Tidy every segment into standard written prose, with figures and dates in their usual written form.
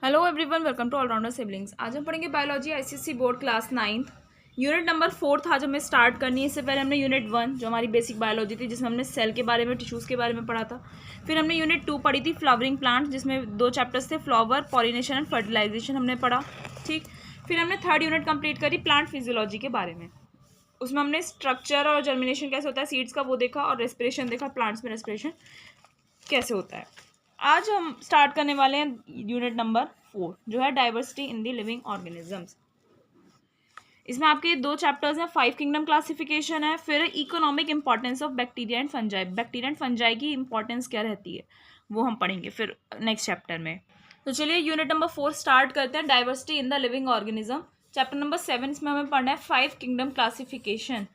Hello everyone, welcome to allrounder siblings. आज हम पढ़ेंगे biology ICSE board class 9th unit number 4 आज हमें स्टार्ट करनी है। इससे पहले हमने यूनिट 1 जो हमारी बेसिक बायोलॉजी थी, जिसमें हमने सेल के बारे में, टिश्यूज़ के बारे में पढ़ा था। फिर हमने यूनिट 2 पढ़ी थी फ्लावरिंग प्लांट, जिसमें 2 चैप्टर्स थे, फ्लावर, पॉलिनेशन एंड फर्टिलाइजेशन हमने पढ़ा। ठीक, फिर हमने 3rd यूनिट कंप्लीट करी प्लांट फिजियोलॉजी के बारे में। उसमें हमने स्ट्रक्चर और जर्मिनेशन कैसे होता है सीड्स का वो देखा, और रेस्पिरेशन देखा, प्लांट्स में रेस्पिरेशन कैसे होता है। आज हम स्टार्ट करने वाले हैं यूनिट नंबर 4 जो है diversity in the living organisms. इसमें आपके 2 चैप्टर्स हैं, 5 किंगडम क्लासिफिकेशन है, फिर economic importance of bacteria and fungi. Bacteria and fungi की इंपॉर्टेंस क्या रहती है वो हम पढ़ेंगे फिर नेक्स्ट चैप्टर में। तो चलिए यूनिट नंबर 4 स्टार्ट करते हैं, diversity in the living organism. Chapter number 7 इसमें हमें पढ़ना है 5 किंगडम क्लासिफिकेशन।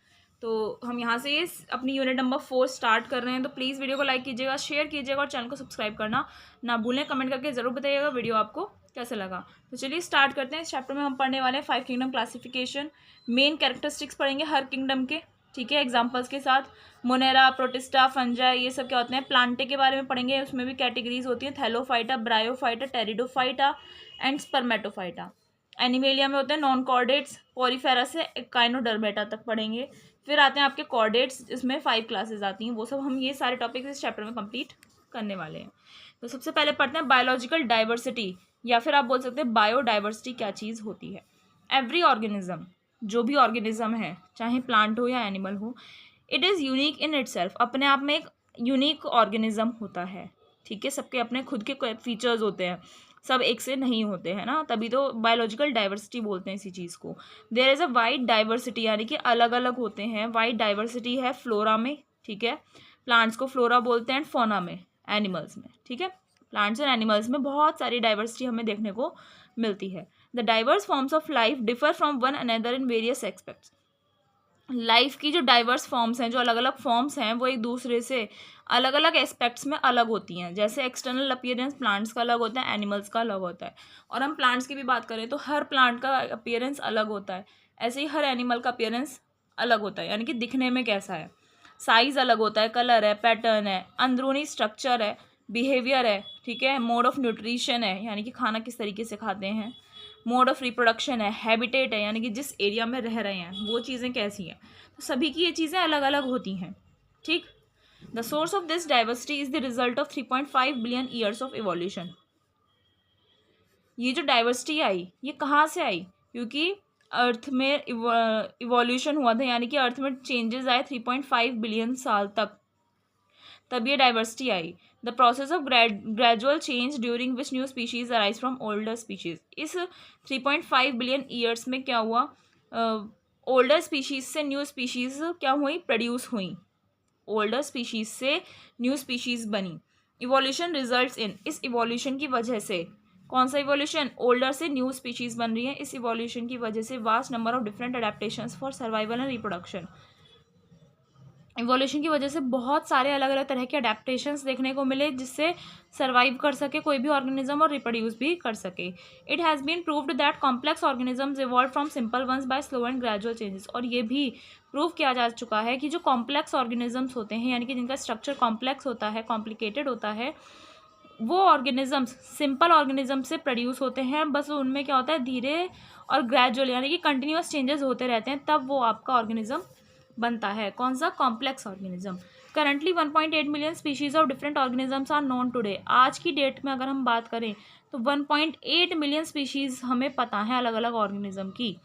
तो हम यहाँ से अपनी यूनिट नंबर 4 स्टार्ट कर रहे हैं। तो प्लीज़ वीडियो को लाइक कीजिएगा, शेयर कीजिएगा और चैनल को सब्सक्राइब करना ना भूलें। कमेंट करके ज़रूर बताइएगा वीडियो आपको कैसे लगा। तो चलिए स्टार्ट करते हैं। इस चैप्टर में हम पढ़ने वाले हैं 5 किंगडम क्लासिफिकेशन। मेन कैरेक्टरिस्टिक्स पढ़ेंगे हर किंगडम के, ठीक है, एग्जाम्पल्स के साथ। मोनेरा, प्रोटिस्टा, फंजा, ये सब क्या होते हैं। प्लांटे के बारे में पढ़ेंगे, उसमें भी कैटेगरीज होती हैं, Thallophyta, bryophyta, pteridophyta and Spermatophyta. Animalia में होते हैं नॉन कॉर्डेट्स, पॉरीफेरा से काइनोडर्मेटा तक पढ़ेंगे। फिर आते हैं आपके कॉर्डेट्स, इसमें 5 क्लासेस आती हैं, वो सब हम ये सारे टॉपिक्स इस चैप्टर में कंप्लीट करने वाले हैं। तो सबसे पहले पढ़ते हैं बायोलॉजिकल डाइवर्सिटी, या फिर आप बोल सकते हैं बायोडाइवर्सिटी क्या चीज़ होती है। एवरी ऑर्गेनिज्म, जो भी ऑर्गेनिज्म है, चाहे प्लांट हो या एनिमल हो, it is unique in itself, अपने आप में एक यूनिक ऑर्गेनिज्म होता है, ठीक है। सबके अपने खुद के फीचर्स होते हैं, सब एक से नहीं होते हैं ना, तभी तो बायोलॉजिकल डाइवर्सिटी बोलते हैं इसी चीज़ को। There is a wide diversity, यानी कि अलग अलग होते हैं। वाइड डाइवर्सिटी है फ्लोरा में, ठीक है, प्लांट्स को फ्लोरा बोलते हैं, एंड फौना में, एनिमल्स में, ठीक है। प्लांट्स और एनिमल्स में बहुत सारी डाइवर्सिटी हमें देखने को मिलती है। The diverse forms of life differ from one another in various aspects. Life की जो डाइवर्स फॉर्म्स हैं, जो अलग अलग फॉर्म्स हैं, वो एक दूसरे से अलग अलग एस्पेक्ट्स में अलग होती हैं। जैसे एक्सटर्नल अपीयरेंस प्लांट्स का अलग होता है, एनिमल्स का अलग होता है। और हम प्लांट्स की भी बात करें तो हर प्लांट का अपीयरेंस अलग होता है, ऐसे ही हर एनिमल का अपीयरेंस अलग होता है, यानी कि दिखने में कैसा है, साइज़ अलग होता है, कलर है, पैटर्न है, अंदरूनी स्ट्रक्चर है, बिहेवियर है, ठीक है, मोड ऑफ न्यूट्रिशन है, यानी कि खाना किस तरीके से खाते हैं, मोड ऑफ रिप्रोडक्शन है, हैबिटेट है, यानी कि जिस एरिया में रह रहे हैं वो चीज़ें कैसी हैं। तो सभी की ये चीज़ें अलग अलग होती हैं, ठीक। The source of this diversity is the result of 3.5 billion years of evolution. ये जो डाइवर्सिटी आई ये कहाँ से आई, क्योंकि अर्थ में इवोल्यूशन हुआ था, यानी कि अर्थ में चेंजेस आए 3.5 बिलियन साल तक, तब ये diversity I. The process of gradual change during which new species arise from older species. इस 3.5 बिलियन ईयर्स में क्या हुआ, ओल्डर स्पीशीज से न्यू स्पीशीज क्या हुई, प्रोड्यूस हुई, ओल्डर स्पीशीज से न्यू स्पीशीज बनी। इवोल्यूशन रिजल्ट्स इन, इस इवोल्यूशन की वजह से, कौन सा इवोल्यूशन, ओल्डर से न्यू स्पीशीज बन रही है, इस इवोल्यूशन की वजह से vast number of different adaptations for survival and reproduction. Evolution की वजह से बहुत सारे अलग अलग तरह के अडेप्टेशंस देखने को मिले, जिससे सर्वाइव कर सके कोई भी ऑर्गेनिज्म और रिप्रोड्यूस भी कर सके। It has been proved that complex organisms evolve from simple ones by slow and gradual changes. और ये भी प्रूव किया जा चुका है कि जो कॉम्प्लेक्स ऑर्गेनिजम्स होते हैं, यानी कि जिनका स्ट्रक्चर कॉम्प्लेक्स होता है, कॉम्प्लिकेटेड होता है, वो ऑर्गेनिजम्स सिंपल ऑर्गेनिज्म से प्रोड्यूस होते हैं। बस उनमें क्या होता है, धीरे और ग्रेजुअल, यानी कि कंटिन्यूस चेंजेस होते रहते हैं, तब वो आपका ऑर्गेनिज्म बनता है। कौन सा, complex organism. Currently 1.8 million species of different organisms are known today. आज की डेट में अगर हम बात करें तो 1.8 मिलियन स्पीशीज हमें पता है अलग अलग ऑर्गेनिज्म की।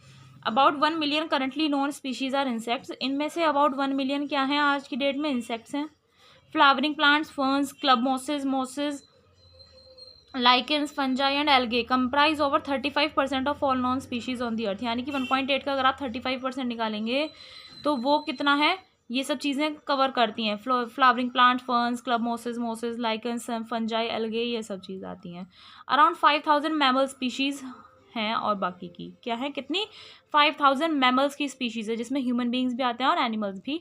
About 1 million currently known species are insects. इनमें से अबाउट 1 मिलियन क्या हैं आज की डेट में, इंसेक्ट्स हैं। Flowering plants, ferns, club mosses, mosses, lichens, fungi and algae comprise over 35% of all known species on the earth. यानी कि 1.8 का अगर आप 35% निकालेंगे तो वो कितना है, ये सब चीज़ें कवर करती हैं। Flowering plant, ferns, club masses, lichens, fungi, algae, ये सब चीज़ आती हैं। अराउंड 5000 मैमल स्पीशीज़ हैं, और बाकी की क्या है, कितनी, 5000 मैमल्स की स्पीशीज़ है, जिसमें ह्यूमन बींग्स भी आते हैं और एनिमल्स भी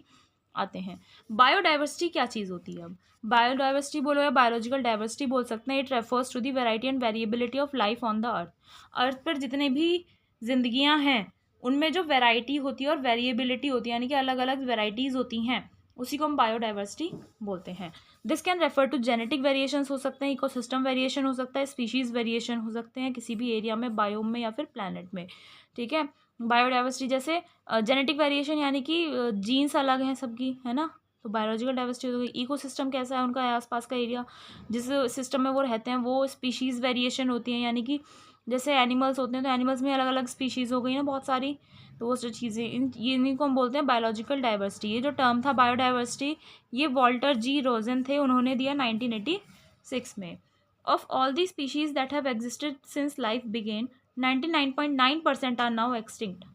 आते हैं। बायोडाइवर्सिटी क्या चीज़ होती है, अब बायोडाइवर्सिटी बोलो या बायोलॉजिकल डाइवर्सिटी बोल सकते हैं। It refers to the variety and variability of life on the earth. Earth पर जितने भी जिंदगियां हैं उनमें जो वैरायटी होती है और वेरिएबिलिटी होती है, यानी कि अलग अलग वेराइटीज़ होती हैं, उसी को हम बायोडाइवर्सिटी बोलते हैं। This can refer to genetic variations हो सकते हैं, इकोसिस्टम वेरिएशन हो सकता है, स्पीशीज़ वेरिएशन हो सकते हैं किसी भी एरिया में, बायोम में या फिर प्लैनेट में, ठीक है। बायोडाइवर्सिटी जैसे जेनेटिक वेरिएशन यानी कि जीन्स अलग हैं सबकी, है ना, तो बायोलॉजिकल डाइवर्सिटी हो गई। इकोसिस्टम कैसा है उनका आसपास का एरिया, जिस सिस्टम में वो रहते हैं, वो स्पीशीज़ वेरिएशन होती हैं, यानी कि जैसे एनिमल्स होते हैं तो एनिमल्स में अलग अलग स्पीशीज़ हो गई ना बहुत सारी, तो वो जो चीज़ें इन्हीं को हम बोलते हैं बायोलॉजिकल डाइवर्सिटी। ये जो टर्म था बायोडाइवर्सिटी, ये वॉल्टर जी रोजन थे, उन्होंने दिया 1986 में। Of all the species that have existed since life began 99.9% are now extinct.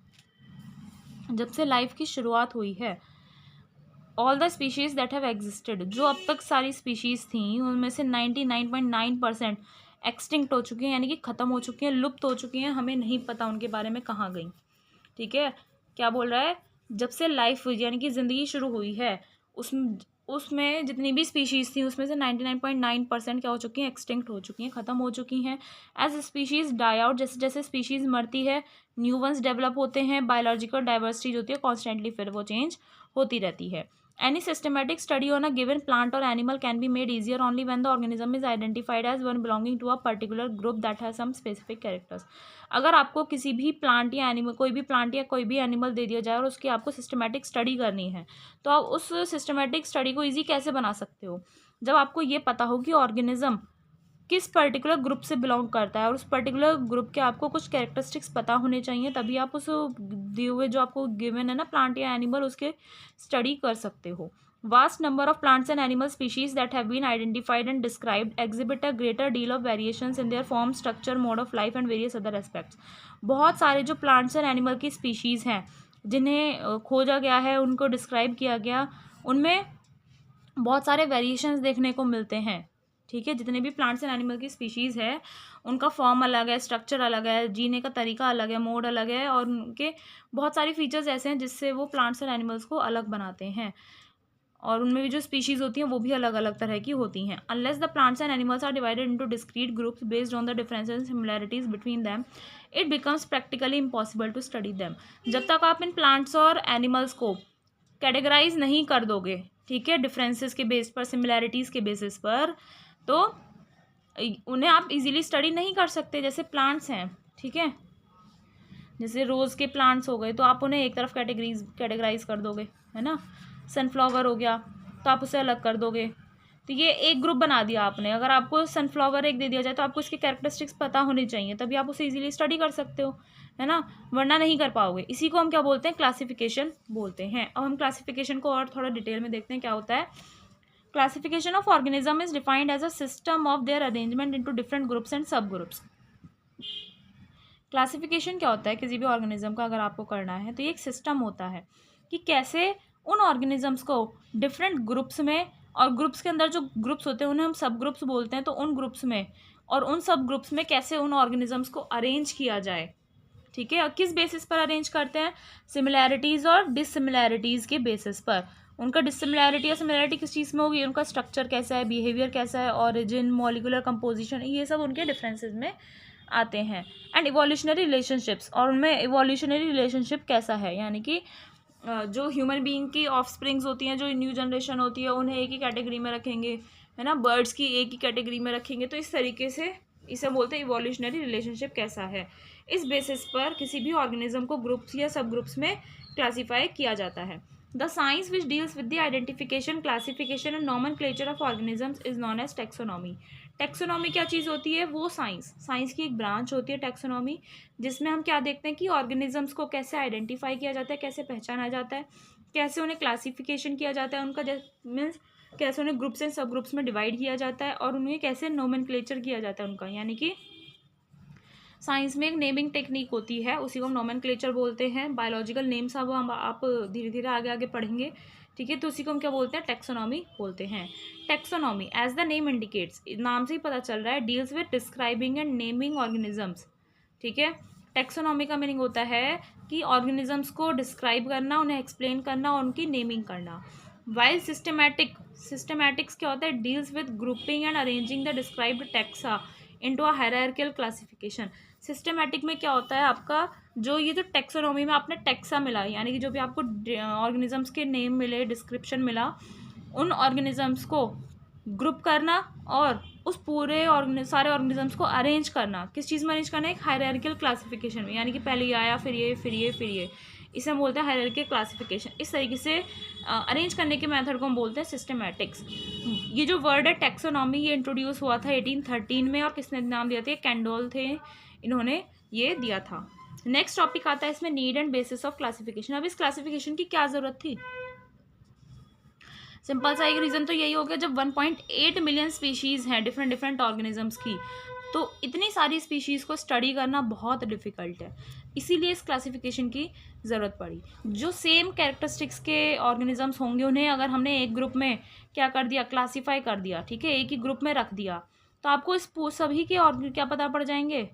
जब से लाइफ की शुरुआत हुई है, all the species that have existed, जो अब तक सारी स्पीशीज़ थी उनमें से 99.9% एक्सटिंक्ट हो चुकी हैं, यानी कि ख़त्म हो चुकी हैं, लुप्त हो चुकी हैं, हमें नहीं पता उनके बारे में कहाँ गई, ठीक है। क्या बोल रहा है, जब से लाइफ हुई यानी कि ज़िंदगी शुरू हुई है, उसमें जितनी भी स्पीशीज़ थी उसमें से 99.9% क्या हो चुकी हैं, एक्सटिंक्ट हो चुकी हैं, ख़त्म हो चुकी हैं। एज स्पीशीज़ डाई आउट, जैसे जैसे स्पीशीज़ मरती है न्यू वंस डेवलप होते हैं। बायोलॉजिकल डाइवर्सिटी जो होती है कॉन्स्टेंटली फिर वो चेंज होती रहती है। Any systematic study on a given plant or animal can be made easier only when the organism is identified as one belonging to a particular group that has some specific characters. अगर आपको किसी भी plant या animal, कोई भी plant या कोई भी एनिमल दे दिया जाए और उसकी आपको सिस्टमेटिक स्टडी करनी है, तो आप उस सिस्टमेटिक स्टडी को ईजी कैसे बना सकते हो, जब आपको ये पता हो कि ऑर्गेनिज्म किस पर्टिकुलर ग्रुप से बिलोंग करता है और उस पर्टिकुलर ग्रुप के आपको कुछ कैरेक्टरिस्टिक्स पता होने चाहिए, तभी आप उस दिए हुए जो आपको गिवन है ना प्लांट या एनिमल, उसके स्टडी कर सकते हो। Vast number of plants and animal species that have been identified and described exhibit a greater deal of variations in their form, structure, mode of life and various other aspects. बहुत सारे जो plants and animal की species हैं जिन्हें खोजा गया है, उनको डिस्क्राइब किया गया, उनमें बहुत सारे वेरिएशंस देखने को मिलते हैं, ठीक है। जितने भी प्लांट्स एंड एनिमल की स्पीशीज़ है उनका फॉर्म अलग है, स्ट्रक्चर अलग है, जीने का तरीका अलग है, मोड अलग है, और उनके बहुत सारी फीचर्स ऐसे हैं जिससे वो प्लांट्स एंड एनिमल्स को अलग बनाते हैं, और उनमें भी जो स्पीशीज़ होती हैं वो भी अलग अलग तरह की होती हैं। Unless the plants and animals are divided into discrete groups based on the differences and similarities between them, it becomes practically impossible to study them. जब तक आप इन प्लांट्स और एनिमल्स को कैटेगराइज नहीं कर दोगे, ठीक है, डिफरेंसेस के बेस पर, सिमिलैरिटीज़ के बेसिस पर, तो उन्हें आप इजीली स्टडी नहीं कर सकते। जैसे प्लांट्स हैं, ठीक है, जैसे रोज़ के प्लांट्स हो गए तो आप उन्हें एक तरफ कैटेगराइज कर दोगे, है ना। सनफ्लावर हो गया तो आप उसे अलग कर दोगे, तो ये एक ग्रुप बना दिया आपने। अगर आपको सनफ्लावर एक दे दिया जाए तो आपको इसके कैरेक्टरिस्टिक्स पता होनी चाहिए, तभी आप उसे इजीली स्टडी कर सकते हो, है ना, वरना नहीं कर पाओगे। इसी को हम क्या बोलते हैं, क्लासिफिकेशन बोलते हैं। अब हम क्लासिफिकेशन को और थोड़ा डिटेल में देखते हैं क्या होता है। Classification of organism is defined as a system of their arrangement into different groups and sub groups. Classification क्या होता है किसी भी ऑर्गेनिज्म का, अगर आपको करना है तो ये एक सिस्टम होता है कि कैसे उन ऑर्गेनिजम्स को डिफरेंट ग्रुप्स में, और ग्रुप्स के अंदर जो ग्रुप्स होते हैं उन्हें हम सब ग्रुप्स बोलते हैं, तो उन ग्रुप्स में और उन सब ग्रुप्स में कैसे उन ऑर्गेनिजम्स को अरेंज किया जाए, ठीक है। और किस बेसिस पर अरेंज करते हैं, सिमिलैरिटीज़ और डिससिमिलैरिटीज़ के बेसिस पर। उनका डिससिमिलैरिटी या सिमिलैरिटी किस चीज़ में होगी, उनका स्ट्रक्चर कैसा है, बिहेवियर कैसा है, ऑरिजिन, मॉलिक्यूलर कंपोजिशन, ये सब उनके डिफरेंसेस में आते हैं। एंड इवोल्यूशनरी रिलेशनशिप्स, और उनमें इवोल्यूशनरी रिलेशनशिप कैसा है, यानी कि जो ह्यूमन बीइंग की ऑफस्प्रिंग्स होती हैं, जो न्यू जनरेशन होती है, उन्हें एक ही कैटेगरी में रखेंगे, है ना, बर्ड्स की एक ही कैटेगरी में रखेंगे, तो इस तरीके से इसे बोलते हैं इवोल्यूशनरी रिलेशनशिप कैसा है। इस बेसिस पर किसी भी ऑर्गेनिज्म को ग्रुप्स या सब ग्रुप्स में क्लासीफाई किया जाता है। The science which deals with the identification, classification and nomenclature of organisms is known as taxonomy. Taxonomy क्या चीज़ होती है, वो साइंस की एक ब्रांच होती है टैक्सोनॉमी, जिसमें हम क्या देखते हैं कि ऑर्गेनिजम्स को कैसे आइडेंटिफाई किया जाता है, कैसे पहचाना जाता है, कैसे उन्हें क्लासिफिकेशन किया जाता है, उनका मीन्स कैसे उन्हें ग्रुप्स एंड सब ग्रुप्स में डिवाइड किया जाता है, और उन्हें कैसे नोमेनक्लेचर किया जाता है उनका, यानी कि साइंस में एक नेमिंग टेक्निक होती है, उसी को हम नोमेनक्लेचर बोलते हैं। बायोलॉजिकल नेम्स अब हम आप धीरे धीरे आगे आगे पढ़ेंगे, ठीक है, तो उसी को हम क्या बोलते हैं, टैक्सोनॉमी बोलते हैं। Taxonomy as the name indicates, नाम से ही पता चल रहा है, deals with describing and naming organisms, ठीक है। टैक्सोनॉमी का मीनिंग होता है कि ऑर्गेनिजम्स को डिस्क्राइब करना, उन्हें एक्सप्लेन करना और उनकी नेमिंग करना। वाइल सिस्टमैटिक्स क्या होता है, deals with grouping and arranging the described taxa into a hierarchical classification. Systematic में क्या होता है आपका, जो ये जो टेक्सोनॉमी में आपने टेक्सा मिला, यानी कि जो भी आपको ऑर्गेनिजम्स के नेम मिले, डिस्क्रिप्शन मिला, उन ऑर्गेनिजम्स को ग्रुप करना और उस पूरे सारे ऑर्गेनिजम्स को अरेंज करना। किस चीज़ में अरेंज करना है? एक हायरार्किकल क्लासिफिकेशन में, यानी कि पहले ये आया, फिर ये, फिर ये, फिर ये। इसे हम बोलते हैं हायरार्किकल क्लासिफिकेशन। इस तरीके से अरेंज करने के मेथड को हम बोलते हैं सिस्टमैटिक्स। ये जो वर्ड है टेक्सोनॉमी, ये इंट्रोड्यूस हुआ था 1813 में, और किसने नाम दिया था? कैंडोल थे, इन्होंने ये दिया था। नेक्स्ट टॉपिक आता है इसमें need and bases of classification. अब इस क्लासिफिकेशन की क्या ज़रूरत थी? सिंपल सा एक रीज़न तो यही हो गया, जब 1.8 मिलियन स्पीशीज़ हैं डिफरेंट डिफरेंट ऑर्गेनिजम्स की, तो इतनी सारी स्पीशीज़ को स्टडी करना बहुत डिफ़िकल्ट है, इसीलिए इस क्लासिफिकेशन की ज़रूरत पड़ी। जो सेम कैरेक्टरिस्टिक्स के ऑर्गेनिजम्स होंगे, उन्हें अगर हमने एक ग्रुप में क्या कर दिया? क्लासीफाई कर दिया, ठीक है, एक ही ग्रुप में रख दिया, तो आपको इस सभी के और क्या पता पड़ जाएंगे?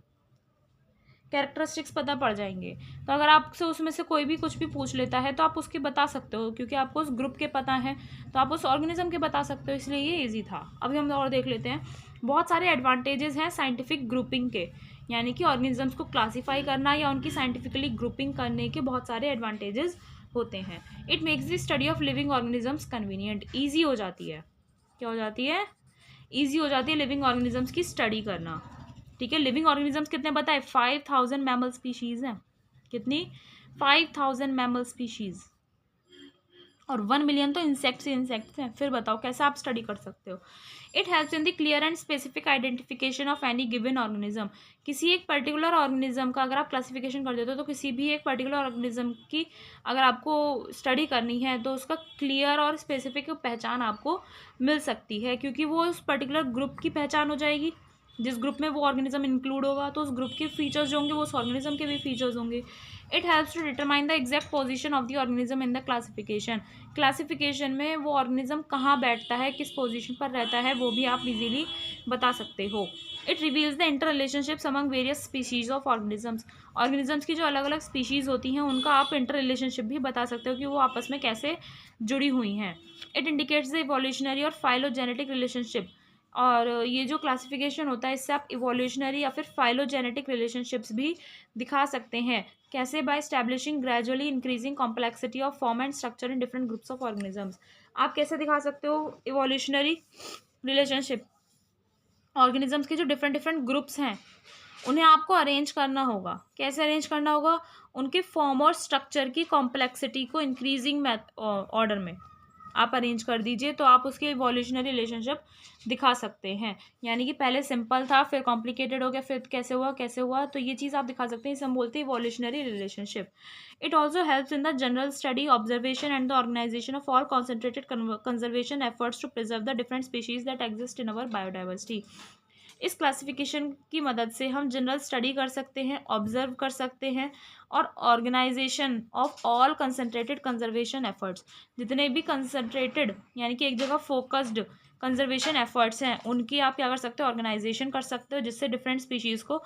कैरेक्टरिस्टिक्स पता पड़ जाएंगे। तो अगर आपसे उसमें से कोई भी कुछ भी पूछ लेता है तो आप उसके बता सकते हो, क्योंकि आपको उस ग्रुप के पता है, तो आप उस ऑर्गेनिज्म के बता सकते हो, इसलिए ये इजी था। अभी हम और देख लेते हैं। बहुत सारे एडवांटेजेस हैं साइंटिफिक ग्रुपिंग के, यानी कि ऑर्गेनिजम्स को क्लासीफाई करना या उनकी साइंटिफिकली ग्रुपिंग करने के बहुत सारे एडवांटेजेस होते हैं। It makes the study of living organisms convenient, easy हो जाती है। क्या हो जाती है? ईजी हो जाती है लिविंग ऑर्गेनिजम्स की स्टडी करना, ठीक है। लिविंग ऑर्गेनिजम्स कितने बताए? 5000 मैमल स्पीशीज हैं। कितनी? 5000 मैमल स्पीशीज, और 1 मिलियन तो इंसेक्ट्स हैं। फिर बताओ कैसे आप स्टडी कर सकते हो? It helps in the clear and specific identification of any given organism. किसी एक पर्टिकुलर ऑर्गेनिज्म का अगर आप क्लासिफिकेशन कर देते हो, तो किसी भी एक पर्टिकुलर ऑर्गेनिज्म की अगर आपको स्टडी करनी है, तो उसका क्लियर और स्पेसिफिक पहचान आपको मिल सकती है, क्योंकि वो उस पर्टिकुलर ग्रुप की पहचान हो जाएगी। जिस ग्रुप में वो ऑर्गेनिज्म इंक्लूड होगा, तो उस ग्रुप के फीचर्स जो होंगे वो उस ऑर्गेनिज्म के भी फीचर्स होंगे। It helps to determine the exact position of the organism in the classification. Classification में वो ऑर्गेनिज्म कहाँ बैठता है, किस पोजीशन पर रहता है, वो भी आप इजीली बता सकते हो। It reveals the inter relationships among various species of organisms. Organisms की जो अलग अलग स्पीशीज होती हैं, उनका आप इंटर रिलेशनशिप भी बता सकते हो कि वो आपस में कैसे जुड़ी हुई हैं। इट इंडिकेट्स द इवोल्यूशनरी और फाइलोजेनेटिक रिलेशनशिप। और ये जो क्लासिफिकेशन होता है, इससे आप इवोल्यूशनरी या फिर फाइलोजेनेटिक रिलेशनशिप्स भी दिखा सकते हैं। कैसे? By establishing gradually increasing complexity of form and structure in different groups of organisms. आप कैसे दिखा सकते हो इवोल्यूशनरी रिलेशनशिप? ऑर्गेनिजम्स के जो डिफरेंट डिफरेंट ग्रुप्स हैं, उन्हें आपको अरेंज करना होगा। कैसे अरेंज करना होगा? उनके फॉर्म और स्ट्रक्चर की कॉम्प्लेक्सिटी को इंक्रीजिंग ऑर्डर में आप अरेंज कर दीजिए, तो आप उसके इवोल्यूशनरी रिलेशनशिप दिखा सकते हैं। यानी कि पहले सिंपल था, फिर कॉम्प्लिकेटेड हो गया, फिर कैसे हुआ, तो ये चीज़ आप दिखा सकते हैं। इसे हम बोलते हैं evolutionary relationship. It also helps in the general study, observation and the organization of all concentrated conservation efforts to preserve the different species that exist in our biodiversity. इस क्लासिफिकेशन की मदद से हम जनरल स्टडी कर सकते हैं, observe कर सकते हैं, और organization of all concentrated conservation efforts, जितने भी कंसंट्रेटेड यानी कि एक जगह फोकस्ड कंजर्वेशन एफर्ट्स हैं, उनकी आप क्या कर सकते हो? ऑर्गेनाइजेशन कर सकते हो, जिससे डिफरेंट स्पीशीज़ को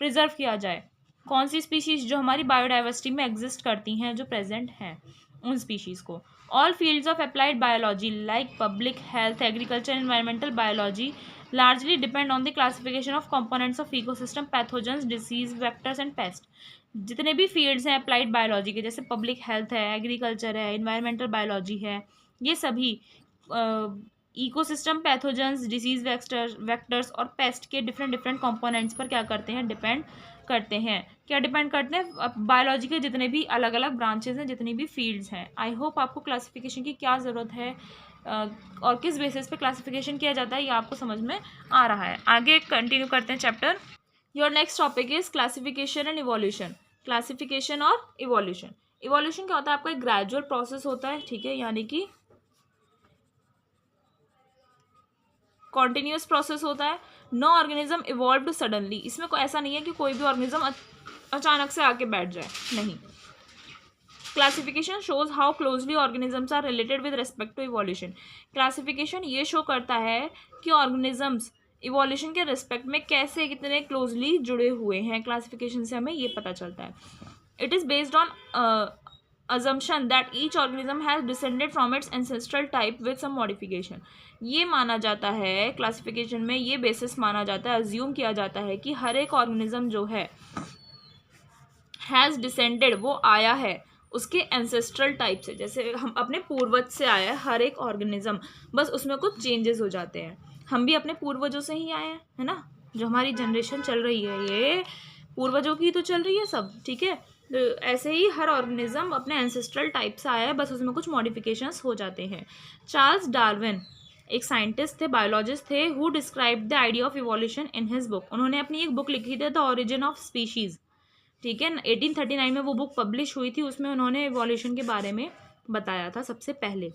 प्रिजर्व किया जाए। कौन सी स्पीशीज़? जो हमारी बायोडाइवर्सिटी में एग्जिस्ट करती हैं, जो प्रेजेंट हैं, उन स्पीशीज़ को। All fields of applied biology like public health, agriculture, environmental biology largely depend on the classification of components of ecosystem, pathogens, disease vectors and pests। जितने भी फील्ड्स हैं अप्लाइड बायोलॉजी के, जैसे पब्लिक हेल्थ है, agriculture है, environmental biology है, ये सभी इकोसिस्टम, पैथोजेंस, डिसीज वेक्टर्स और पेस्ट के डिफरेंट डिफरेंट कंपोनेंट्स पर क्या करते हैं? डिपेंड करते हैं। क्या डिपेंड करते हैं? बायोलॉजी के जितने भी अलग अलग ब्रांचेज हैं, जितनी भी फील्ड्स हैं। आई होप आपको क्लासिफिकेशन की क्या ज़रूरत है और किस बेसिस पे क्लासिफिकेशन किया जाता है, ये आपको समझ में आ रहा है। आगे कंटिन्यू करते हैं chapter. Your next topic is classification and evolution. Classification और इवोल्यूशन। इवोल्यूशन क्या होता है? आपका एक ग्रेजुअल प्रोसेस होता है, ठीक है, यानी कि कॉन्टिन्यूस प्रोसेस होता है। No organism evolved suddenly. इसमें कोई ऐसा नहीं है कि कोई भी ऑर्गेनिज्म अचानक से आके बैठ जाए, नहीं। Classification shows how closely organisms are related with respect to evolution. Classification ये शो करता है कि ऑर्गेनिजम्स इवोल्यूशन के रिस्पेक्ट में कैसे कितने क्लोजली जुड़े हुए हैं। क्लासिफिकेशन से हमें ये पता चलता है। It is based on assumption that each organism has descended from its ancestral type with some modification. ये माना जाता है क्लासिफिकेशन में, ये बेसिस माना जाता है, अज्यूम किया जाता है कि हर एक ऑर्गेनिज्म जो है हैज़ डिसेंडेड, वो आया है उसके एंसेस्ट्रल टाइप से, जैसे हम अपने पूर्वज से आया है हर एक ऑर्गेनिज्म, बस उसमें कुछ चेंजेस हो जाते हैं। हम भी अपने पूर्वजों से ही आए हैं, है ना। जो हमारी जनरेशन चल रही है ये पूर्वजों की तो चल रही है सब, ठीक है। तो ऐसे ही हर ऑर्गेनिज्म अपने एंसेस्ट्रल टाइप से आया है, बस उसमें कुछ मॉडिफिकेशंस हो जाते हैं। चार्ल्स डार्विन एक साइंटिस्ट थे, बायोलॉजिस्ट थे, who describe the idea of evolution in his book. उन्होंने अपनी एक बुक लिखी थी द ओरिजिन ऑफ स्पीशीज़, ठीक है। 1839 में वो बुक पब्लिश हुई थी, उसमें उन्होंने इवोल्यूशन के बारे में बताया था सबसे पहले।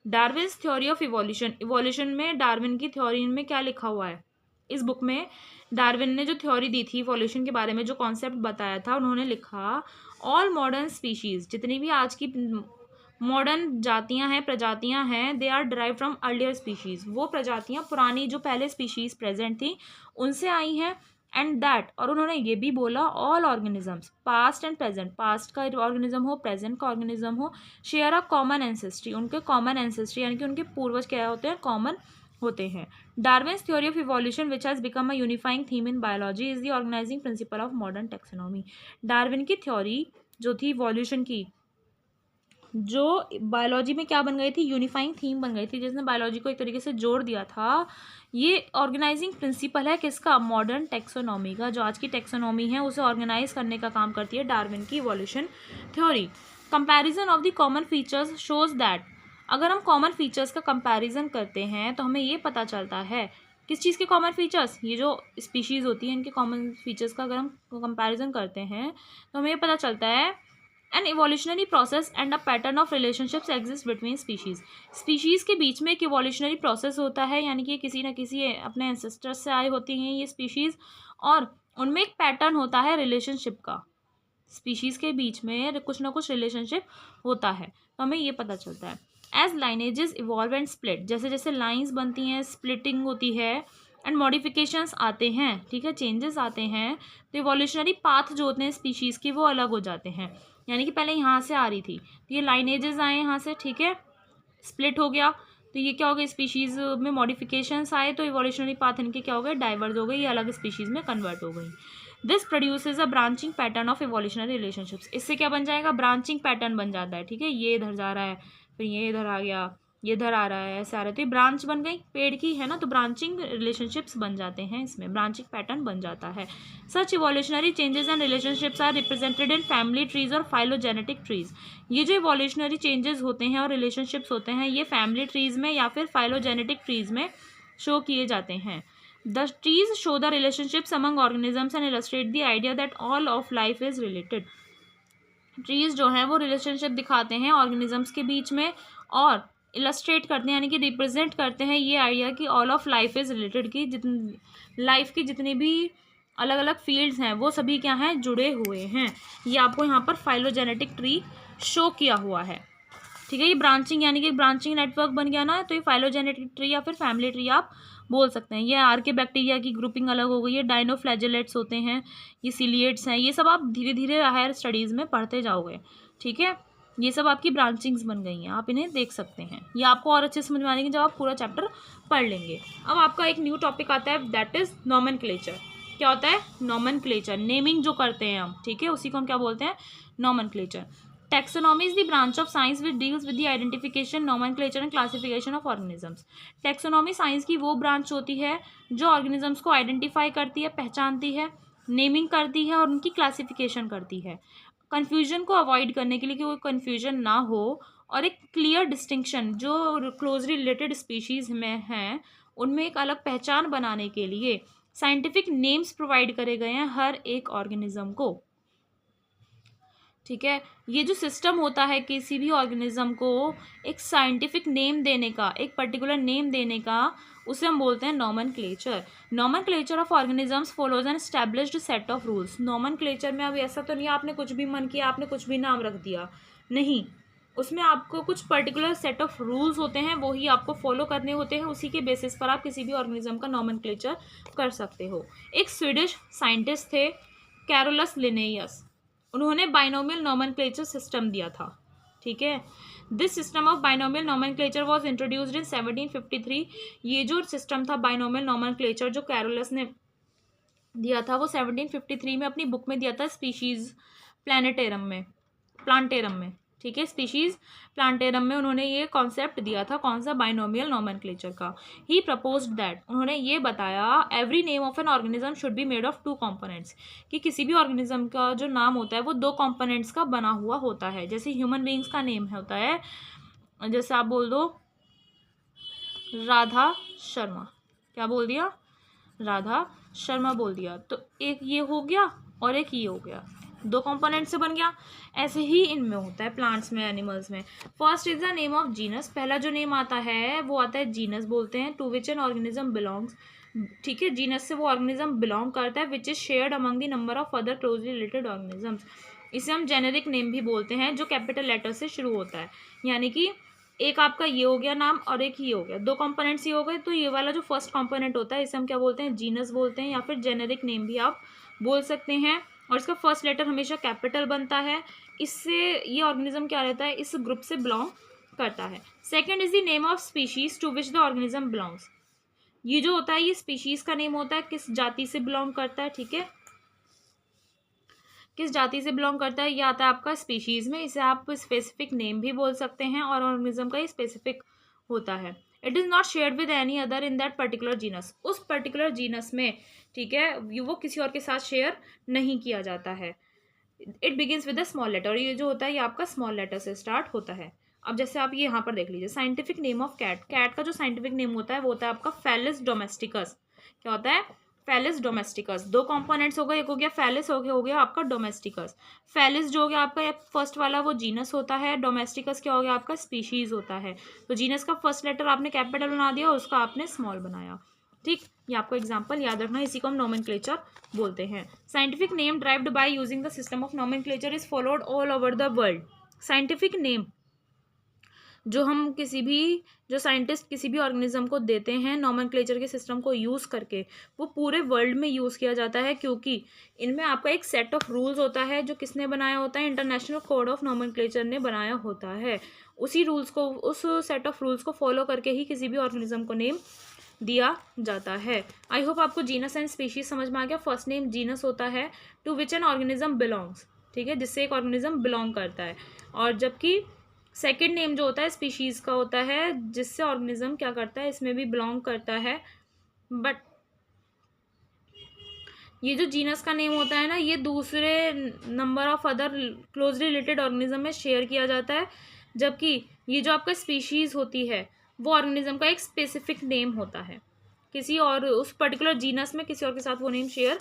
Darwin's theory of evolution, evolution में डार्विन की थ्योरी में क्या लिखा हुआ है इस बुक में। डार्विन ने जो थ्योरी दी थी इवोल्यूशन के बारे में, जो कॉन्सेप्ट बताया था, उन्होंने लिखा ऑल मॉडर्न स्पीशीज़, जितनी भी आज की मॉडर्न जातियां हैं, प्रजातियां हैं, they are derive from earlier species, वो प्रजातियां पुरानी जो पहले स्पीशीज़ प्रेजेंट थी उनसे आई हैं। एंड दैट, और उन्होंने ये भी बोला all organisms past and present, past का ऑर्गेनिज्म हो, प्रेजेंट का ऑर्गेनिज्म हो, शेयर अ कॉमन एंसेस्ट्री, उनके कॉमन एंसेस्ट्री यानी कि उनके पूर्वज क्या होते हैं, कॉमन होते हैं। Darwin's theory of evolution which has become a unifying theme in biology is the organizing principle of modern taxonomy. Darwin की थ्योरी जो थी इवोल्यूशन की, जो बायोलॉजी में क्या बन गई थी, यूनिफाइंग थीम बन गई थी, जिसने बायोलॉजी को एक तरीके से जोड़ दिया था। ये ऑर्गेनाइजिंग प्रिंसिपल है किसका, मॉडर्न टेक्सोनॉमी का। जो आज की टेक्सोनॉमी है उसे ऑर्गेनाइज करने का काम करती है डार्विन की evolution theory. Comparison of the common features shows that, अगर हम कॉमन फीचर्स का कंपैरिजन करते हैं तो हमें ये पता चलता है किस चीज़ के कॉमन फीचर्स, ये जो स्पीशीज़ होती हैं इनके कॉमन फीचर्स का अगर हम कंपैरिजन करते हैं तो हमें ये पता चलता है an evolutionary process and a pattern of relationships exist between species. Species के बीच में एक इवोल्यूशनरी प्रोसेस होता है, यानी कि किसी न किसी अपने एंसेस्टर्स से आई होती हैं ये स्पीशीज़, और उनमें एक पैटर्न होता है रिलेशनशिप का। स्पीशीज़ के बीच में कुछ ना कुछ रिलेशनशिप होता है, तो हमें ये पता चलता है। एज लाइनेजेस इवॉल्व एंड स्प्लिट, जैसे जैसे लाइन्स बनती हैं, स्प्लिटिंग होती है, एंड मॉडिफिकेशंस आते हैं, ठीक है, चेंजेस आते हैं, तो इवोल्यूशनरी पाथ जो होते हैं स्पीशीज़ की वो अलग हो जाते हैं। यानी कि पहले यहाँ से आ रही थी तो ये लाइनेजेस आए यहाँ से, ठीक है, स्प्लिट हो गया तो ये क्या हो गया, स्पीशीज़ में मॉडिफिकेशंस आए तो इवोल्यूशनरी पाथ इनके क्या हो गए, डाइवर्ज हो गई, ये अलग स्पीशीज़ में कन्वर्ट हो गई। This produces a branching pattern of evolutionary relationships, इससे क्या बन जाएगा, ब्रांचिंग पैटर्न बन जाता है, ठीक है। ये इधर जा रहा है, फिर ये इधर आ गया, ये इधर आ रहा है, ऐसे आ रहा है, तो ये ब्रांच बन गई पेड़ की, है ना। तो ब्रांचिंग रिलेशनशिप्स बन जाते हैं, इसमें ब्रांचिंग पैटर्न बन जाता है। Such evolutionary changes and relationships are represented in family trees और फाइलोजेनेटिक ट्रीज। ये जो इवोल्यूशनरी चेंजेस होते हैं और रिलेशनशिप्स होते हैं ये फैमिली ट्रीज में या फिर फाइलोजेनेटिक ट्रीज में शो किए जाते हैं। The trees show the relationships among organisms and illustrate the idea that all of life is related. Trees जो हैं वो रिलेशनशिप दिखाते हैं ऑर्गेनिजम्स के बीच में और इलस्ट्रेट करते हैं, यानी कि रिप्रेजेंट करते हैं ये आइडिया कि all of life is related, की जितनी लाइफ की जितनी भी अलग अलग फील्ड्स हैं वो सभी क्या हैं, जुड़े हुए हैं। ये आपको यहाँ पर फाइलोजेनेटिक ट्री शो किया हुआ है, ठीक है। ये ब्रांचिंग यानी कि ब्रांचिंग नेटवर्क बन गया ना, तो ये फाइलोजेनेटिक ट्री या फिर फैमिली ट्री आप बोल सकते हैं। ये आर्के बैक्टीरिया की ग्रुपिंग अलग हो गई है, डाइनोफ्लैजेलेट्स होते हैं, ये सिलिएट्स हैं, ये सब आप धीरे धीरे हायर स्टडीज़ में पढ़ते जाओगे, ठीक है। ये सब आपकी ब्रांचिंग्स बन गई हैं, आप इन्हें देख सकते हैं। ये आपको और अच्छे समझ में आएंगे जब आप पूरा चैप्टर पढ़ लेंगे। अब आपका एक न्यू टॉपिक आता है, दैट इज़ नॉमेनक्लेचर। क्या होता है, नॉमेनक्लेचर, नेमिंग जो करते हैं हम, ठीक है, उसी को हम क्या बोलते हैं, nomenclature. Taxonomy is the branch of science which deals with the identification, nomenclature and classification of organisms. Taxonomy science की वो ब्रांच होती है जो ऑर्गेनिजम्स को आइडेंटिफाई करती है, पहचानती है, नेमिंग करती है और उनकी क्लासिफिकेशन करती है। कन्फ्यूजन को अवॉइड करने के लिए कि कोई कन्फ्यूजन ना हो और एक क्लियर डिस्टिंक्शन जो क्लोजली रिलेटेड स्पीशीज़ में हैं उनमें एक अलग पहचान बनाने के लिए साइंटिफिक नेम्स प्रोवाइड करे गए हैं हर एक ऑर्गेनिज्म को, ठीक है। ये जो सिस्टम होता है किसी भी ऑर्गेनिज्म को एक साइंटिफिक नेम देने का, एक पर्टिकुलर नेम देने का, उसे हम बोलते हैं nomenclature. Nomenclature of organisms follows an established set of rules. Nomenclature में अब ऐसा तो नहीं आपने कुछ भी मन किया, आपने कुछ भी नाम रख दिया, नहीं, उसमें आपको कुछ पर्टिकुलर सेट ऑफ रूल्स होते हैं, वही आपको फॉलो करने होते हैं, उसी के बेसिस पर आप किसी भी ऑर्गेनिज्म का नॉमेनक्लेचर कर सकते हो। एक स्वीडिश साइंटिस्ट थे कैरोलस लिनेयस, उन्होंने बाइनोमियल नॉमेनक्लेचर सिस्टम दिया था, ठीक है। This system of binomial nomenclature was introduced in 1753। ये जो सिस्टम था बाइनोमियल नोमेनक्लेचर जो कैरोलस ने दिया था वो 1753 में अपनी बुक में दिया था, स्पीशीज प्लांटेरम में, ठीक है, स्पीशीज प्लांटेरम में उन्होंने ये कॉन्सेप्ट दिया था, कौन सा, बाइनोमियल नोमेनक्लेचर का। ही प्रपोज्ड दैट, उन्होंने ये बताया, every name of an organism should be made of 2 components, कि किसी भी ऑर्गेनिज्म का जो नाम होता है वो 2 कंपोनेंट्स का बना हुआ होता है। जैसे ह्यूमन बींग्स का नेम होता है, जैसे आप बोल दो राधा शर्मा, क्या बोल दिया, राधा शर्मा बोल दिया, तो एक ये हो गया और एक ये हो गया, 2 कंपोनेंट से बन गया। ऐसे ही इनमें होता है, प्लांट्स में, एनिमल्स में। First is the name of genus, पहला जो नेम आता है वो आता है जीनस बोलते हैं, to which an organism belongs, ठीक है, जीनस से वो ऑर्गेनिज्म बिलोंग करता है, which is shared among the number of other closely related organisms. इसे हम जेनेरिक नेम भी बोलते हैं, जो कैपिटल लेटर से शुरू होता है, यानी कि एक आपका ये हो गया नाम और एक ये हो गया, 2 कंपोनेंट्स ये हो गए, तो ये वाला जो फर्स्ट कंपोनेंट होता है इसे हम क्या बोलते हैं, जीनस बोलते हैं, या फिर जेनेरिक नेम भी आप बोल सकते हैं। और इसका फर्स्ट लेटर हमेशा कैपिटल बनता है, इससे ये ऑर्गेनिज्म क्या रहता है, इस ग्रुप से बिलोंग करता है। Second is the name of species to which the organism belongs, ये जो होता है ये स्पीशीज का नेम होता है, किस जाति से बिलोंग करता है, ठीक है, किस जाति से बिलोंग करता है, ये आता है आपका स्पीशीज में, इसे आप स्पेसिफिक नेम भी बोल सकते हैं, और ऑर्गेनिज्म का ये स्पेसिफिक होता है। It is not shared with any other in that particular genus, उस पर्टिकुलर जीनस में, ठीक है, वो किसी और के साथ शेयर नहीं किया जाता है। It begins with a small letter, और ये जो होता है ये आपका स्मॉल लेटर से स्टार्ट होता है। अब जैसे आप ये यहाँ पर देख लीजिए, scientific name of cat, cat का जो साइंटिफिक नेम होता है वो होता है आपका फेलिस डोमेस्टिकस। क्या होता है, फेलिस डोमेस्टिकस। 2 कंपोनेंट्स हो गए, एक हो गया फेलिस, हो गया आपका डोमेस्टिकस। फेलिस जो हो गया आपका फर्स्ट वाला वो जीनस होता है, डोमेस्टिकस क्या हो गया आपका स्पीशीज होता है। तो जीनस का फर्स्ट लेटर आपने कैपिटल बना दिया, उसका आपने स्मॉल बनाया, ठीक। ये आपको एग्जांपल याद रखना, इसी को हम नोमेनक्लेचर बोलते हैं। Scientific name derived by using the system of nomenclature is followed all over the world. Scientific name जो हम जो साइंटिस्ट किसी भी ऑर्गेनिज्म को देते हैं नोमेनक्लेचर के सिस्टम को यूज़ करके, वो पूरे वर्ल्ड में यूज़ किया जाता है, क्योंकि इनमें आपका एक सेट ऑफ रूल्स होता है जो किसने बनाया होता है, इंटरनेशनल कोड ऑफ नोमेनक्लेचर ने बनाया होता है। उसी रूल्स को, उस सेट ऑफ रूल्स को फॉलो करके ही किसी भी ऑर्गेनिज्म को नेम दिया जाता है। आई होप आपको जीनस एंड स्पीशीज समझ में आ गया। फर्स्ट नेम जीनस होता है to which an organism belongs, ठीक है, जिससे एक ऑर्गेनिज्म बिलोंग करता है, और जबकि सेकेंड नेम जो होता है स्पीशीज का होता है, जिससे ऑर्गेनिज्म क्या करता है, इसमें भी बिलोंग करता है। बट ये जो जीनस का नेम होता है ना, ये दूसरे number of other closely related organism में शेयर किया जाता है, जबकि ये जो आपका स्पीशीज होती है वो ऑर्गेनिज्म का एक स्पेसिफिक नेम होता है, किसी और उस पर्टिकुलर जीनस में किसी और के साथ वो नेम शेयर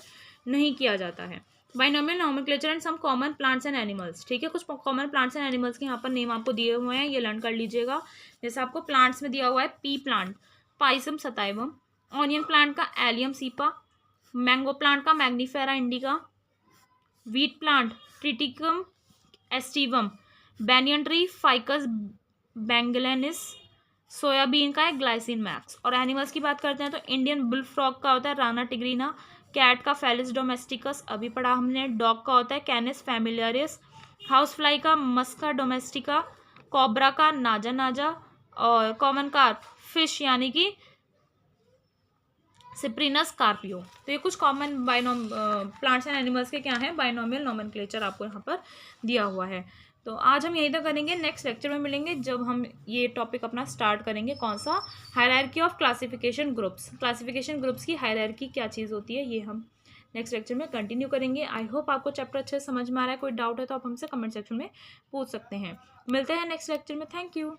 नहीं किया जाता है। Binomial nomenclature and some common plants and animals, ठीक है, कुछ कॉमन प्लांट्स एंड एनिमल्स के यहाँ पर नेम आपको दिए हुए हैं, ये लर्न कर लीजिएगा। जैसे आपको प्लांट्स में दिया हुआ है pea plant, Pisum sativum, onion plant का एलियम सीपा, मैंगो प्लांट का Mangifera indica, wheat plant Triticum aestivum, banyan tree Ficus benghalensis, soybean का है ग्लाइसिन मैक्स। और एनिमल्स की बात करते हैं तो इंडियन बुल फ्रॉग का होता है राना टिग्रीना, कैट का फेलिस डोमेस्टिकस अभी पढ़ा हमने, डॉग का होता है कैनिस फैमिलियरिस, हाउस फ्लाई का मस्का डोमेस्टिका, कोबरा का नाजा नाजा, और कॉमन कार्प फिश यानी कि सिप्रिनस कार्पियो। तो ये कुछ कॉमन प्लांट्स एंड एनिमल्स के क्या है, बाइनोमियल नोमेनक्लेचर आपको यहाँ पर दिया हुआ है। तो आज हम यही तक करेंगे, नेक्स्ट लेक्चर में मिलेंगे जब हम ये टॉपिक अपना स्टार्ट करेंगे, कौन सा, hierarchy of classification groups. Classification groups की हायरार्की क्या चीज़ होती है, ये हम नेक्स्ट लेक्चर में कंटिन्यू करेंगे। आई होप आपको चैप्टर अच्छे से समझ में आ रहा है। कोई डाउट है तो आप हमसे कमेंट सेक्शन में पूछ सकते हैं। मिलते हैं नेक्स्ट लेक्चर में। Thank you.